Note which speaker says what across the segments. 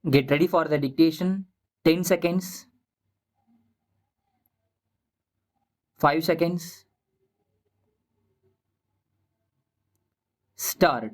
Speaker 1: Get ready for the dictation. 10 seconds, 5 seconds, start.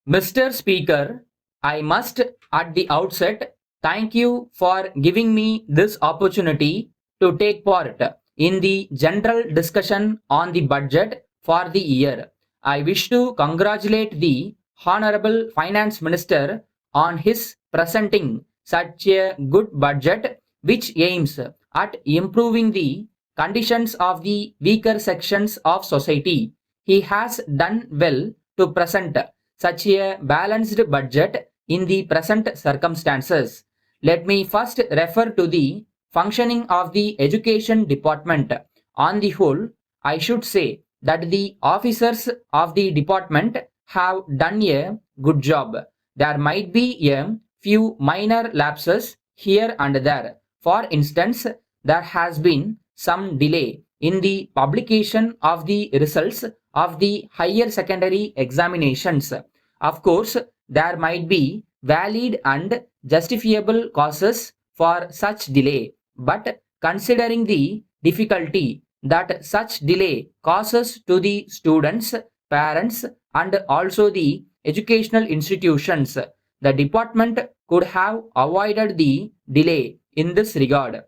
Speaker 1: Mr. Speaker, I must at the outset thank you for giving me this opportunity to take part in the general discussion on the budget for the year. I wish to congratulate the Honorable Finance Minister on his presenting such a good budget which aims at improving the conditions of the weaker sections of society. He has done well to present such a balanced budget in the present circumstances. Let me first refer to the functioning of the education department. On the whole, I should say that the officers of the department have done a good job. There might be a few minor lapses here and there. For instance, there has been some delay in the publication of the results of the higher secondary examinations. Of course, there might be valid and justifiable causes for such delay, but considering the difficulty that such delay causes to the students, parents, and also the educational institutions, the department could have avoided the delay in this regard.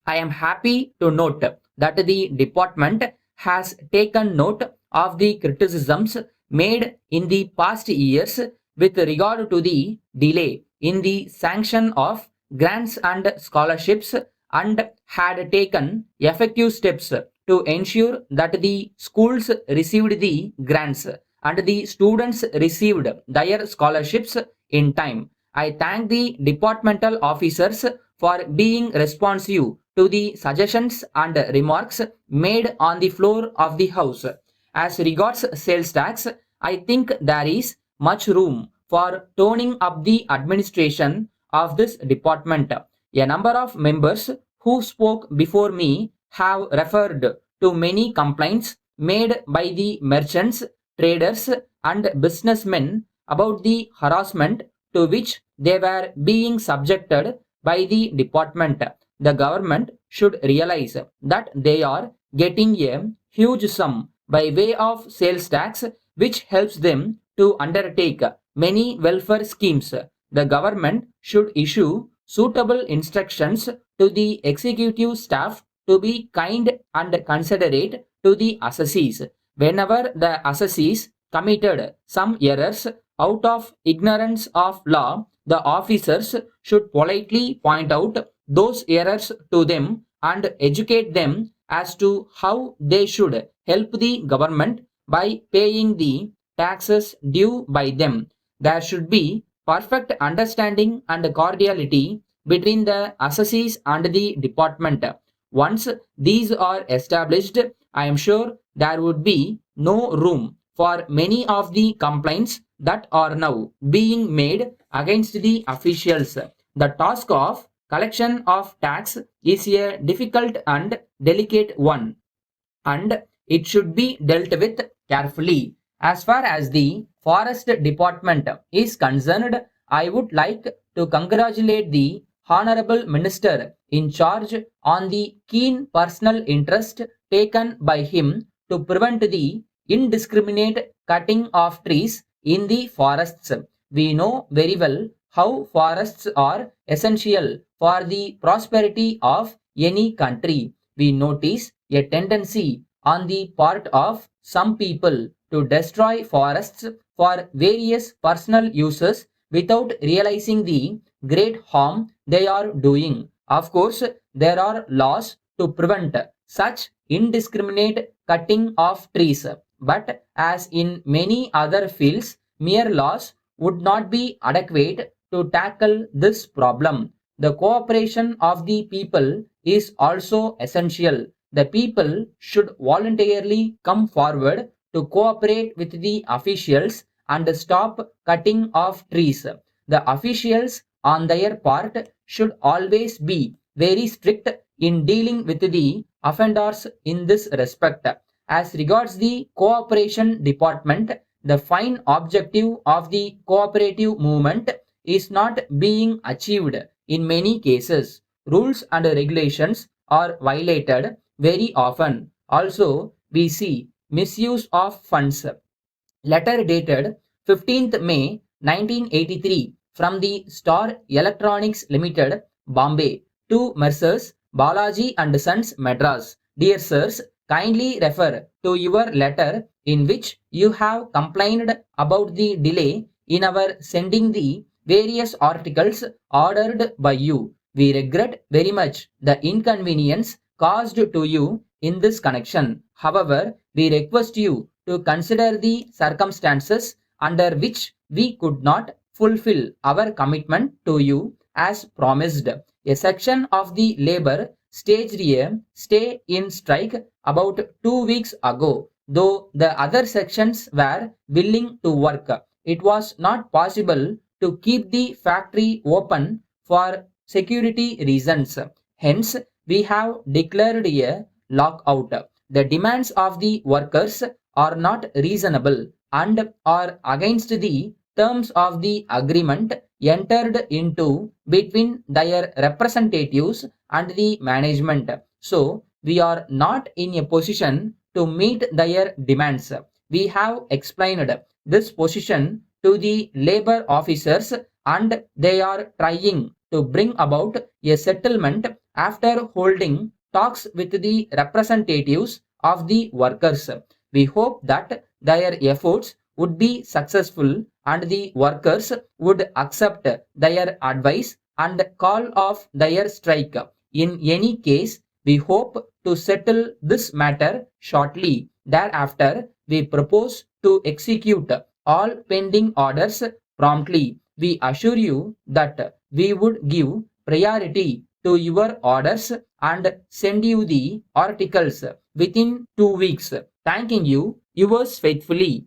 Speaker 1: I am happy to note that the department has taken note of the criticisms made in the past years with regard to the delay in the sanction of grants and scholarships and had taken effective steps to ensure that the schools received the grants and the students received their scholarships in time. I thank the departmental officers for being responsive to the suggestions and remarks made on the floor of the House. As regards sales tax, I think there is much room for toning up the administration of this department. A number of members who spoke before me have referred to many complaints made by the merchants, traders, and businessmen about the harassment to which they were being subjected by the department. The government should realize that they are getting a huge sum by way of sales tax, which helps them to undertake many welfare schemes. The government should issue suitable instructions to the executive staff to be kind and considerate to the assessees. Whenever the assessees committed some errors out of ignorance of law, the officers should politely point out those errors to them and educate them as to how they should help the government by paying the taxes due by them. There should be perfect understanding and cordiality between the assessees and the department. Once these are established, I am sure there would be no room for many of the complaints that are now being made against the officials. The task of collection of tax is a difficult and delicate one, and it should be dealt with carefully. As far as the forest department is concerned, I would like to congratulate the Honorable Minister in charge on the keen personal interest taken by him to prevent the indiscriminate cutting of trees in the forests. We know very well how forests are essential for the prosperity of any country. We notice a tendency on the part of some people to destroy forests for various personal uses without realizing the great harm they are doing. Of course, there are laws to prevent such indiscriminate cutting of trees, but as in many other fields, mere laws would not be adequate to tackle this problem. The cooperation of the people is also essential. The people should voluntarily come forward to cooperate with the officials and stop cutting of trees. The officials, on their part, should always be very strict in dealing with the offenders in this respect. As regards the cooperation department, the fine objective of the cooperative movement is not being achieved in many cases. Rules and regulations are violated very often. Also, we see misuse of funds. Letter dated 15th May 1983 from the Star Electronics Limited, Bombay, to Messrs. Balaji and Sons, Madras. Dear sirs, kindly refer to your letter in which you have complained about the delay in our sending the various articles ordered by you. We regret very much the inconvenience caused to you in this connection. However, we request you to consider the circumstances under which we could not fulfill our commitment to you as promised. A section of the labor staged a stay in strike about 2 weeks ago. Though the other sections were willing to work, it was not possible to keep the factory open for security reasons. Hence, we have declared a lockout. The demands of the workers are not reasonable and are against the terms of the agreement entered into between their representatives and the management. So, we are not in a position to meet their demands. We have explained this position to the labor officers and they are trying to bring about a settlement after holding talks with the representatives of the workers. We hope that their efforts would be successful and the workers would accept their advice and call off their strike. In any case, we hope to settle this matter shortly. Thereafter, we propose to execute all pending orders promptly. We assure you that we would give priority to your orders and send you the articles within 2 weeks. Thanking you, yours faithfully,